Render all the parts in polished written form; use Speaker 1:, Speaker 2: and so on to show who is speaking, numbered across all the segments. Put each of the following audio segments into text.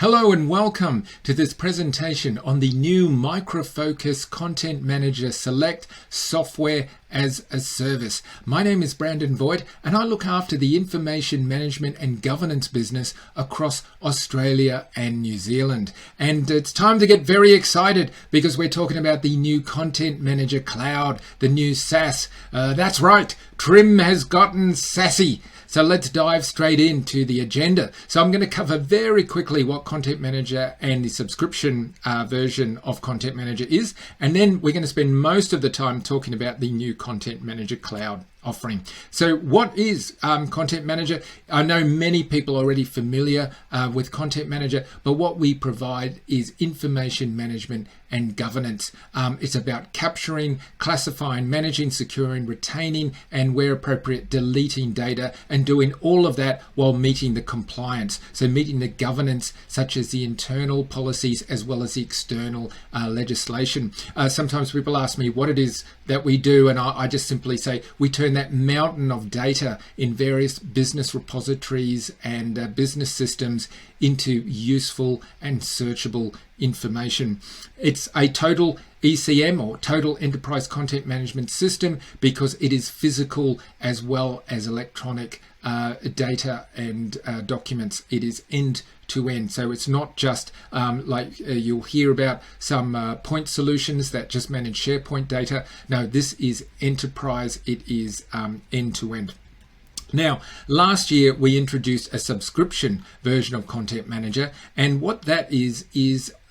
Speaker 1: Hello and welcome to this presentation on the new Micro Focus Content Manager Select Software as a Service. My name is Brandon Voigt and I look after the information management and governance business across Australia and New Zealand. And it's time to get very excited because we're talking about the new Content Manager Cloud, the new SaaS. That's right, Trim has gotten sassy. So let's dive straight into the agenda. So I'm going to cover very quickly what Content Manager and the subscription version of Content Manager is. And then we're going to spend most of the time talking about the new Content Manager Cloud offering. So what is Content Manager? I know many people are already familiar with Content Manager, but what we provide is information management and governance. It's about capturing, classifying, managing, securing, retaining, and where appropriate, deleting data, and doing all of that while meeting the compliance. So meeting the governance, such as the internal policies as well as the external legislation. Sometimes people ask me what it is that we do, and I just simply say we turn that mountain of data in various business repositories and business systems into useful and searchable information. It's a total ECM or total enterprise content management system because it is physical as well as electronic data and documents. It is end to end. So it's not just like you'll hear about some point solutions that just manage SharePoint data. No, this is enterprise. It is end to end. Now, last year we introduced a subscription version of Content Manager, and what that is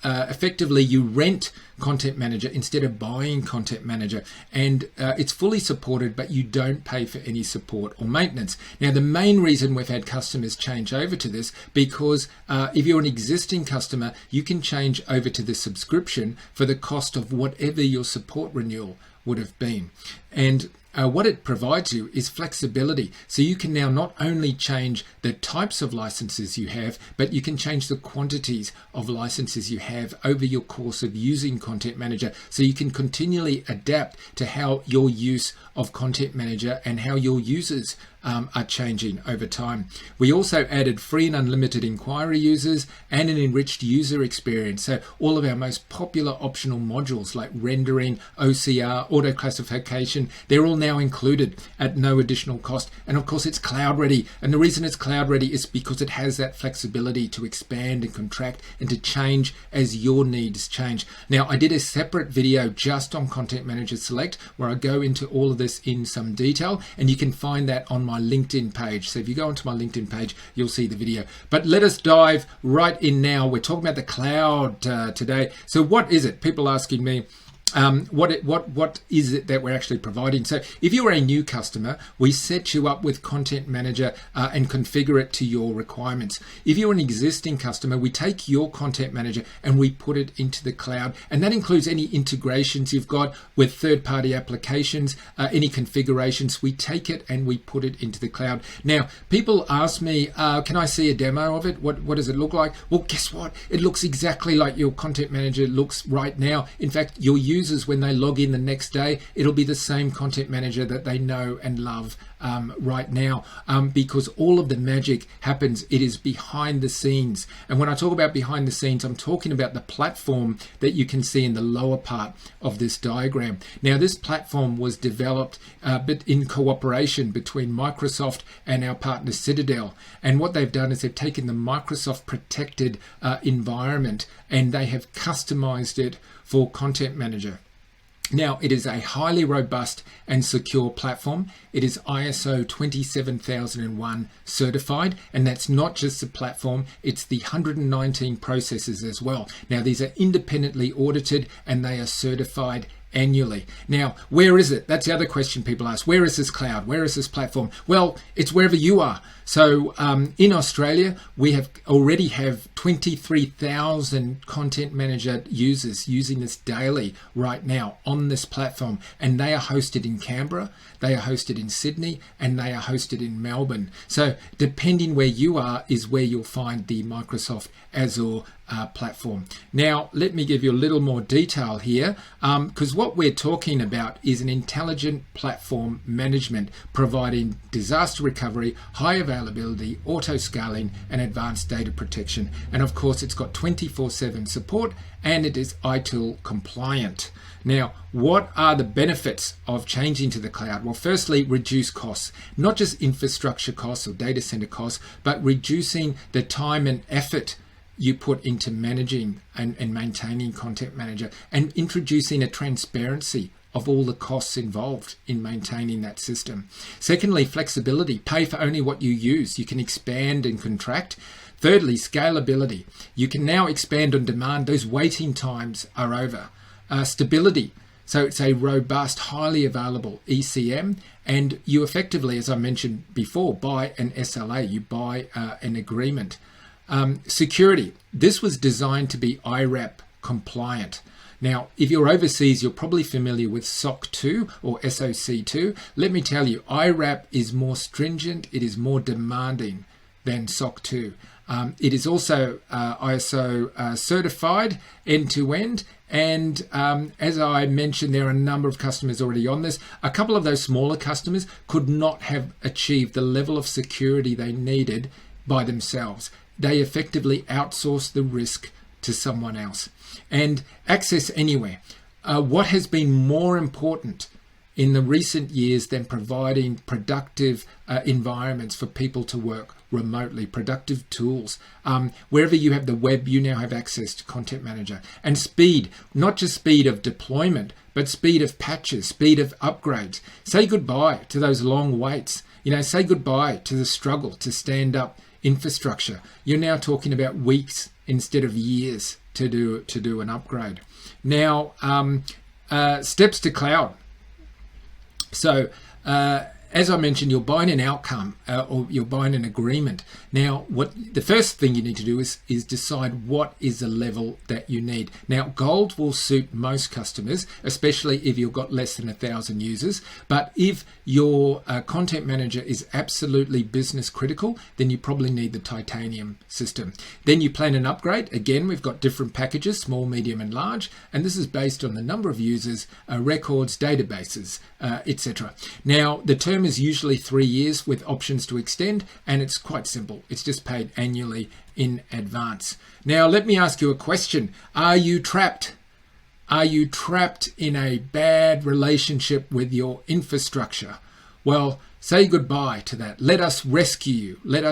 Speaker 1: effectively you rent Content Manager instead of buying Content Manager, and it's fully supported, but you don't pay for any support or maintenance. Now, the main reason we've had customers change over to this, because if you're an existing customer, you can change over to the subscription for the cost of whatever your support renewal would have been. And what it provides you is flexibility. So you can now not only change the types of licenses you have, but you can change the quantities of licenses you have over your course of using Content Manager. So you can continually adapt to how your use of Content Manager and how your users are changing over time. We also added free and unlimited inquiry users and an enriched user experience. So all of our most popular optional modules like rendering, OCR, auto classification, they're all now included at no additional cost. And of course it's cloud ready. And the reason it's cloud ready is because it has that flexibility to expand and contract and to change as your needs change. Now, I did a separate video just on Content Manager Select where I go into all of this in some detail, and you can find that on my LinkedIn page. So if you go onto my LinkedIn page, you'll see the video. But let us dive right in now. We're talking about the cloud today. So what is it? People asking me, what is it that we're actually providing? So if you're a new customer, we set you up with Content Manager and configure it to your requirements. If you're an existing customer, we take your Content Manager and we put it into the cloud, and that includes any integrations you've got with third-party applications, any configurations. We take it and we put it into the cloud. Now, people ask me, can I see a demo of it? What does it look like? Well, guess what? It looks exactly like your Content Manager looks right now. In fact, your users, when they log in the next day, it'll be the same Content Manager that they know and love right now, because all of the magic happens. It is behind the scenes. And when I talk about behind the scenes, I'm talking about the platform that you can see in the lower part of this diagram. Now, this platform was developed but in cooperation between Microsoft and our partner Citadel. And what they've done is they've taken the Microsoft protected environment and they have customized it for Content Manager. Now, it is a highly robust and secure platform. It is ISO 27001 certified, and that's not just the platform, it's the 119 processes as well. Now, these are independently audited and they are certified annually. Now, where is it? That's the other question people ask. Where is this cloud? Where is this platform? Well, it's wherever you are. So in Australia, we already have 23,000 Content Manager users using this daily right now on this platform, and they are hosted in Canberra, they are hosted in Sydney, and they are hosted in Melbourne. So depending where you are is where you'll find the Microsoft Azure platform. Now, let me give you a little more detail here, because what we're talking about is an intelligent platform management, providing disaster recovery, high availability, scalability, auto-scaling, and advanced data protection. And of course, it's got 24/7 support, and it is ITIL compliant. Now, what are the benefits of changing to the cloud? Well, firstly, reduce costs, not just infrastructure costs or data center costs, but reducing the time and effort you put into managing and maintaining Content Manager, and introducing a transparency of all the costs involved in maintaining that system. Secondly, flexibility. Pay for only what you use. You can expand and contract. Thirdly, scalability. You can now expand on demand. Those waiting times are over. Stability. So it's a robust, highly available ECM, and you effectively, as I mentioned before, buy an SLA. You buy an agreement. Security. This was designed to be IRAP compliant. Now, if you're overseas, you're probably familiar with SOC 2 or SOC 2. Let me tell you, IRAP is more stringent. It is more demanding than SOC 2. It is also ISO certified end-to-end. And as I mentioned, there are a number of customers already on this. A couple of those smaller customers could not have achieved the level of security they needed by themselves. They effectively outsourced the risk to someone else. And access anywhere. What has been more important in the recent years than providing productive environments for people to work remotely, productive tools? Wherever you have the web, you now have access to Content Manager. And speed, not just speed of deployment, but speed of patches, speed of upgrades. Say goodbye to those long waits. Say goodbye to the struggle to stand up infrastructure. You're now talking about weeks instead of years to do an upgrade. Now, steps to cloud. So, as I mentioned, you're buying an outcome or you're buying an agreement. Now, what the first thing you need to do is decide what is the level that you need. Now, Gold will suit most customers, especially if you've got less than 1,000 users. But if your Content Manager is absolutely business critical, then you probably need the Titanium system. Then you plan an upgrade. Again, we've got different packages, small, medium, and large. And this is based on the number of users, records, databases, etc. Now, the term is usually 3 years with options to extend, and it's quite simple. It's just paid annually in advance. Now, let me ask you a question. Are you trapped? Are you trapped in a bad relationship with your infrastructure? Well, say goodbye to that. Let us rescue you. Let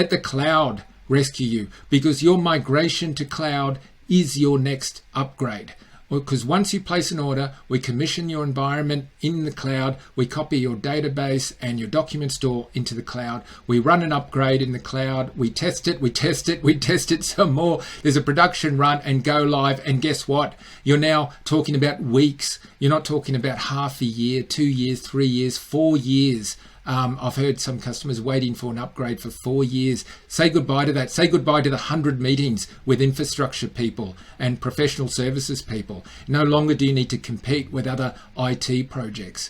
Speaker 1: the cloud rescue you, because your migration to cloud is your next upgrade. Because once you place an order, we commission your environment in the cloud, we copy your database and your document store into the cloud, we run an upgrade in the cloud, we test it some more, there's a production run and go live, and guess what? You're now talking about weeks. You're not talking about half a year, 2 years, 3 years, 4 years. I've heard some customers waiting for an upgrade for 4 years. Say goodbye to that. Say goodbye to the 100 meetings with infrastructure people and professional services people. No longer do you need to compete with other IT projects.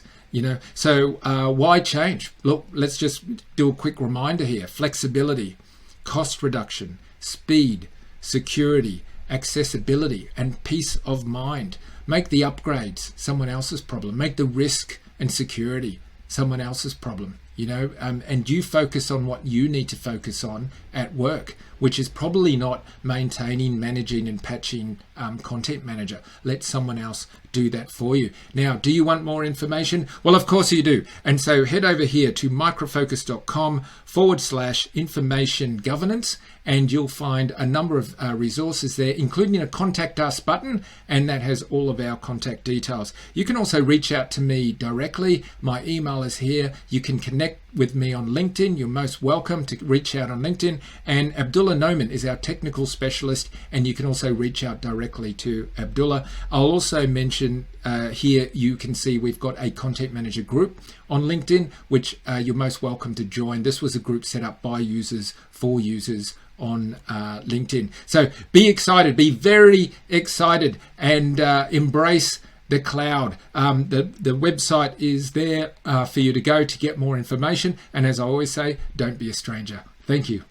Speaker 1: So why change? Look, let's just do a quick reminder here. Flexibility, cost reduction, speed, security, accessibility, and peace of mind. Make the upgrades someone else's problem. Make the risk and security someone else's problem, and you focus on what you need to focus on at work, which is probably not maintaining, managing, and patching Content Manager. Let someone else do that for you. Now, do you want more information? Well, of course you do. And so head over here to microfocus.com/information governance, and you'll find a number of resources there, including a contact us button, and that has all of our contact details. You can also reach out to me directly. My email is here. You can connect with me on LinkedIn. You're most welcome to reach out on LinkedIn. And Abdullah Noman is our technical specialist, and you can also reach out directly to Abdullah. I'll also mention here, you can see we've got a Content Manager group on LinkedIn, which you're most welcome to join. This was a group set up by users for users on LinkedIn. So be excited, be very excited, and embrace the cloud. The website is there for you to go to get more information. And as I always say, don't be a stranger. Thank you.